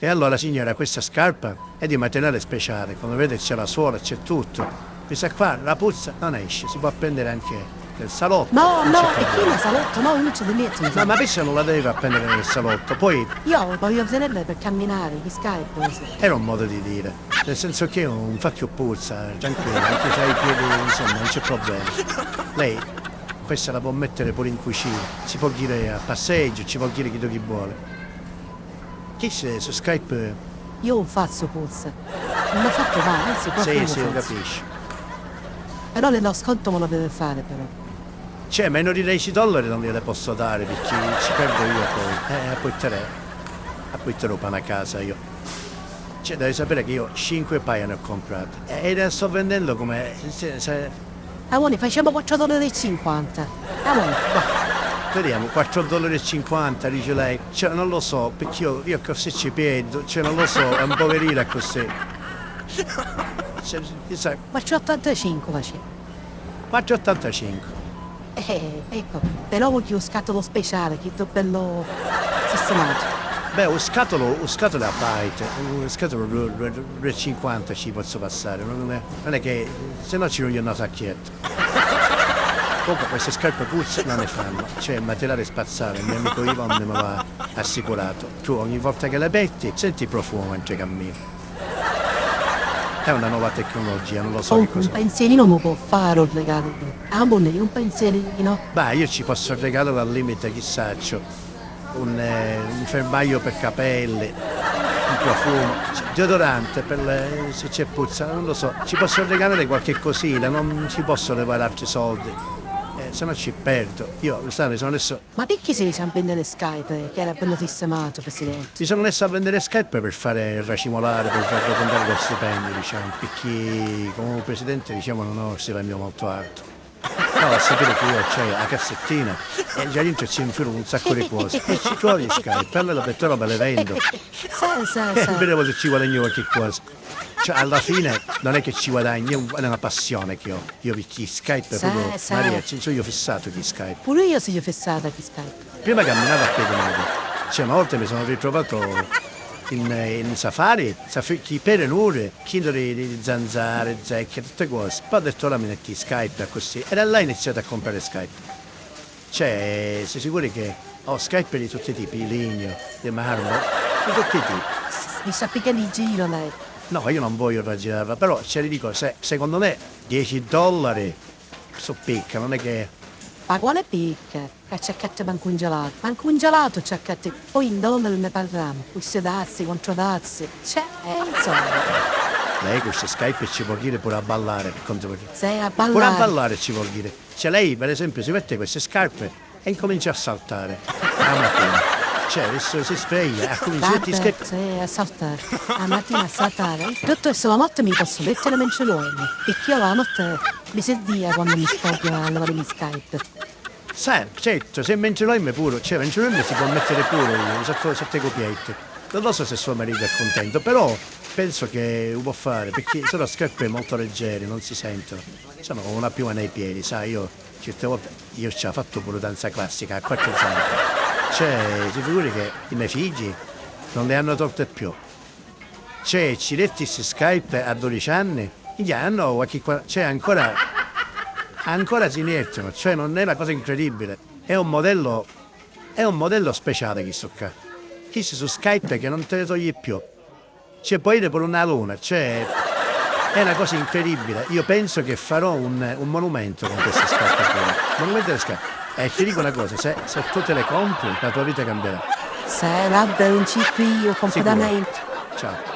E allora signora, questa scarpa è di materiale speciale, come vede c'è la suola, c'è tutto. Questa qua, la puzza non esce, si può appendere anche nel salotto. No, non no, c'è e problema. chi nel salotto? No, io non ce ne metto. No, ma questa non la deve appendere nel salotto, poi Io voglio tenerle per camminare, gli Skype. era un modo di dire, nel senso che non fa più puzza, tranquilla, anche se ha i piedi, insomma, non c'è problema. Lei questa la può mettere pure in cucina, si può dire a passeggio, ci può dire chi vuole. Chi se su Skype... Io non faccio puzza. Non l'ho fatto mai, anzi, qualcuno Sì, lo lo faccio. capisci. Però nello sconto me lo deve fare, però. Cioè, meno di $10 non gliele posso dare perché ci perdo io poi. Poi te lo pane a casa io. Cioè, devi sapere che io 5 paia ne ho comprate. E le sto vendendo come... Amore, facciamo $4,50. Amore. Vediamo, $4,50 dice lei. Cioè, non lo so, perché io così ci perdo. Cioè, non lo so, è un poverina così. Cioè, sai, 4,85 facciamo. 4,85. Ecco, però voglio un scatolo speciale, che è bello sistemato. Beh, un scatolo a byte, un scatolo 2,50 ci posso passare, non è che se no ci voglio una sacchietta. Comunque queste scarpe puzze non ne fanno, cioè il materiale spazzale, il mio amico Ivan me l'ha assicurato. Tu ogni volta che le metti senti il profumo mentre cammini. È una nuova tecnologia, non lo so che Un cosa. pensierino mi può fare un regalo. Amore, un pensierino. Beh, io ci posso regalare al limite, chissà, un fermaio per capelli, un profumo, deodorante se c'è puzza, non lo so, ci posso regalare qualche cosina, non ci posso levare altri soldi, se no ci perdo. Io, sai, mi sono messo Ma perché si a vendere Skype, che era bello sistemato, Presidente? a vendere scarpe per fare racimolare, per far arrotondare lo stipendio, diciamo, perché come presidente, diciamo, non ho uno stipendio molto alto. No, a sapere che io ho la cassettina e già dentro ci infilo un sacco di cose e ci trovi Skype, allora per te me le vendo e vedremo se ci guadagno qualche cosa. Cioè alla fine non è che ci guadagni, è una passione che ho. Io perché Skype è proprio Maria, ci sono io fissato di Skype. Pure io sono fissata di Skype. Prima camminavo a piedi nudi, cioè una volta mi sono ritrovato in safari, chi per nure, chiedo di zanzare, zecche, tutte cose. Poi ho detto ora mi metti Skype così. E da là ho iniziato a comprare Skype. Cioè, sei sicuri che ho Skype di tutti i tipi, di legno, di marmo, di tutti i tipi. Mi sa più di giro lei. No, io non voglio ragionare, però le dico, secondo me $10 su picca, non è che... Ma quale picca? Che c'è che manco un gelato. Manco un gelato c'è che poi in dove ne parliamo? Questi dazi, contro dazi. Cioè, insomma. Lei queste Skype ci può dire pure a ballare, Sei a ballare. pure a ballare ci vuol dire. Cioè lei per esempio si mette queste scarpe e incomincia a saltare la mattina. Cioè adesso si sveglia, comincia Sì, a saltare. La mattina a saltare. Tutto questo la notte mi posso mettere mentre dormo. Perché io la notte mi sentia quando mi scoppio a lavare gli Skype. Sai, certo, se mentre dorme pure, cioè mentre dorme si può mettere pure sette copiette. Non lo so se suo marito è contento, però penso che lo può fare, perché sono scarpe molto leggere, non si sentono. Sono con una piuma nei piedi, sai, io certe volte io ci ho fatto pure danza classica a 4 anni. Cioè, si figuri che i miei figli non le hanno tolte più. Cioè, ci detti Skype a 12 anni, gli hanno cioè ancora si divertono, cioè non è una cosa incredibile. È un modello speciale questo qua. Chi su Skype che non te ne togli più. Cioè puoi ir per una luna, cioè è una cosa incredibile. Io penso che farò un monumento con queste scarpe qua. Monumento delle scarpe. E ti dico una cosa, se tu te le compri, la tua vita cambierà. Se vabbè, un ciclo io completamente. Ciao.